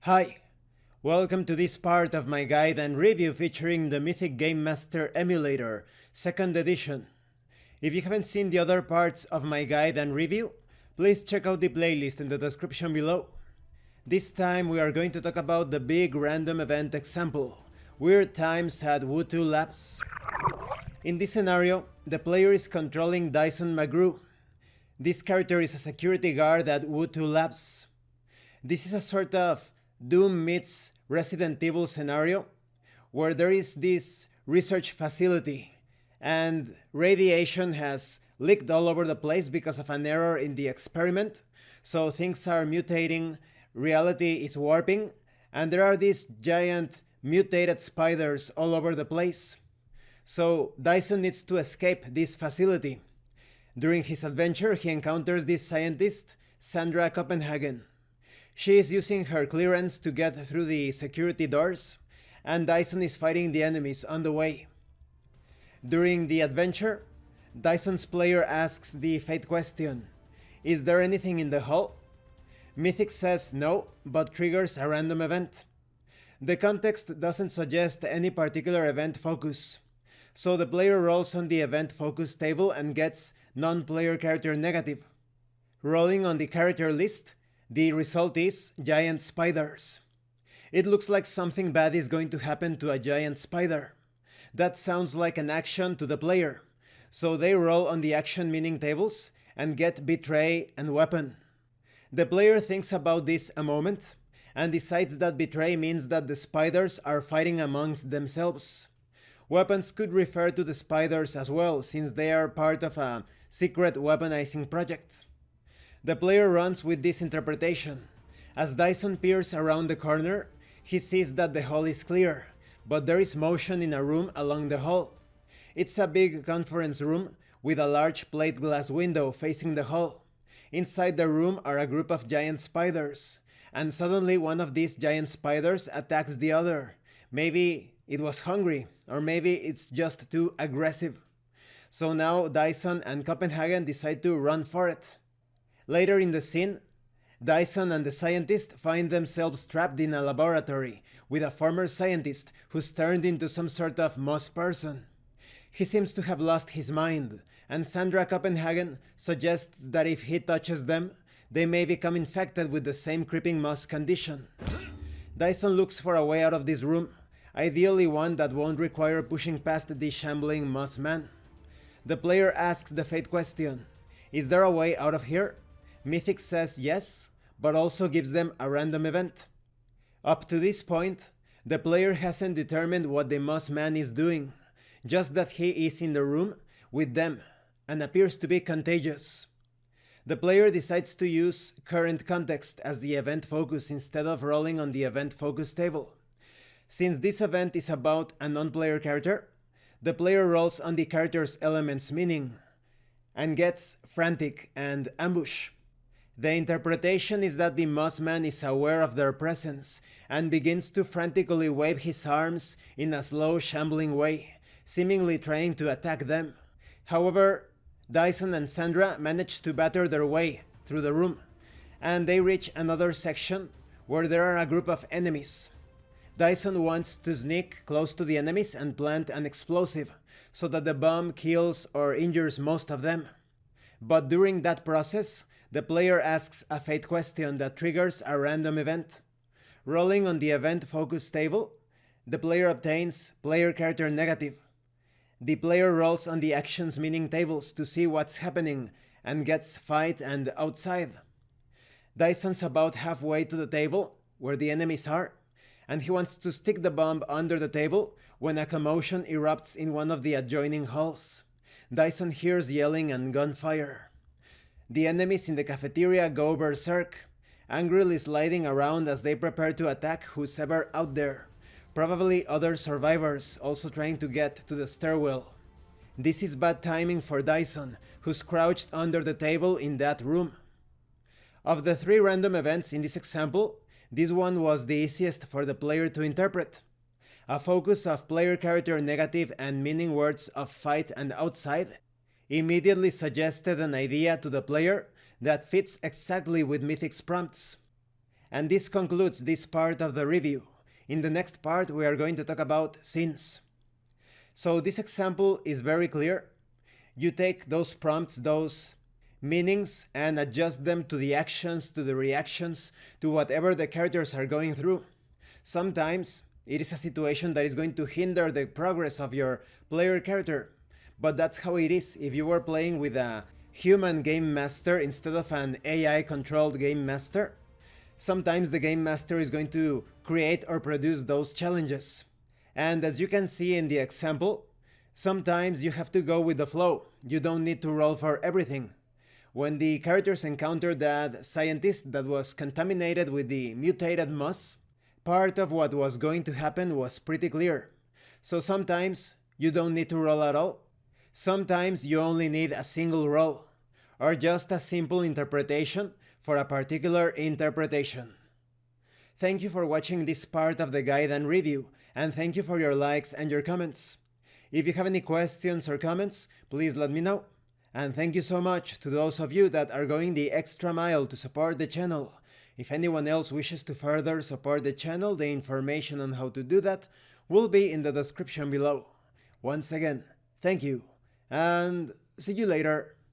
Hi, welcome to this part of my guide and review featuring the Mythic Game Master Emulator, 2nd edition. If you haven't seen the other parts of my guide and review, please check out the playlist in the description below. This time we are going to talk about the big random event example, Weird Times at Wootoo Labs. In this scenario, the player is controlling Dyson McGrew. This character is a security guard at Wootoo Labs. This is a sort of Doom meets Resident Evil scenario where there is this research facility and radiation has leaked all over the place because of an error in the experiment. So things are mutating, reality is warping, and there are these giant mutated spiders all over the place. So Dyson needs to escape this facility. During his adventure, he encounters this scientist, Sandra Copenhagen. She is using her clearance to get through the security doors, and Dyson is fighting the enemies on the way. During the adventure, Dyson's player asks the fate question, "Is there anything in the hall?" Mythic says no, but triggers a random event. The context doesn't suggest any particular event focus, so the player rolls on the event focus table and gets non-player character negative. Rolling on the character list, the result is giant spiders. It looks like something bad is going to happen to a giant spider. That sounds like an action to the player, so they roll on the action meaning tables and get betray and weapon. The player thinks about this a moment and decides that betray means that the spiders are fighting amongst themselves. Weapons could refer to the spiders as well, since they are part of a secret weaponizing project. The player runs with this interpretation. As Dyson peers around the corner, he sees that the hall is clear, but there is motion in a room along the hall. It's a big conference room with a large plate glass window facing the hall. Inside the room are a group of giant spiders, and suddenly one of these giant spiders attacks the other. Maybe it was hungry, or maybe it's just too aggressive. So now Dyson and Copenhagen decide to run for it. Later in the scene, Dyson and the scientist find themselves trapped in a laboratory with a former scientist who's turned into some sort of moss person. He seems to have lost his mind, and Sandra Copenhagen suggests that if he touches them, they may become infected with the same creeping moss condition. Dyson looks for a way out of this room, ideally one that won't require pushing past the shambling moss man. The player asks the fate question, "Is there a way out of here?" Mythic says yes, but also gives them a random event. Up to this point, the player hasn't determined what the moss man is doing, just that he is in the room with them and appears to be contagious. The player decides to use current context as the event focus instead of rolling on the event focus table. Since this event is about a non-player character, the player rolls on the character's elements meaning and gets frantic and ambush. The interpretation is that the mossman is aware of their presence and begins to frantically wave his arms in a slow, shambling way, seemingly trying to attack them. However, Dyson and Sandra manage to batter their way through the room, and they reach another section where there are a group of enemies. Dyson wants to sneak close to the enemies and plant an explosive so that the bomb kills or injures most of them. But during that process, the player asks a fate question that triggers a random event. Rolling on the event focus table, the player obtains player character negative. The player rolls on the actions meaning tables to see what's happening and gets fight and outside. Dyson's about halfway to the table where the enemies are, and he wants to stick the bomb under the table when a commotion erupts in one of the adjoining halls. Dyson hears yelling and gunfire. The enemies in the cafeteria go berserk, angrily sliding around as they prepare to attack who's ever out there, probably other survivors also trying to get to the stairwell. This is bad timing for Dyson, who's crouched under the table in that room. Of the 3 random events in this example, this one was the easiest for the player to interpret. A focus of player character negative and meaning words of fight and outside immediately suggested an idea to the player that fits exactly with Mythic's prompts. And this concludes this part of the review. In the next part, we are going to talk about scenes. So this example is very clear. You take those prompts, those meanings, and adjust them to the actions, to the reactions, to whatever the characters are going through. Sometimes it is a situation that is going to hinder the progress of your player character, but that's how it is if you were playing with a human game master instead of an AI controlled game master. Sometimes the game master is going to create or produce those challenges. And as you can see in the example, sometimes you have to go with the flow. You don't need to roll for everything. When the characters encountered that scientist that was contaminated with the mutated moss, part of what was going to happen was pretty clear. So sometimes you don't need to roll at all. Sometimes you only need a single roll, or just a simple interpretation for a particular interpretation. Thank you for watching this part of the guide and review, and thank you for your likes and your comments. If you have any questions or comments, please let me know. And thank you so much to those of you that are going the extra mile to support the channel. If anyone else wishes to further support the channel, the information on how to do that will be in the description below. Once again, thank you, and see you later.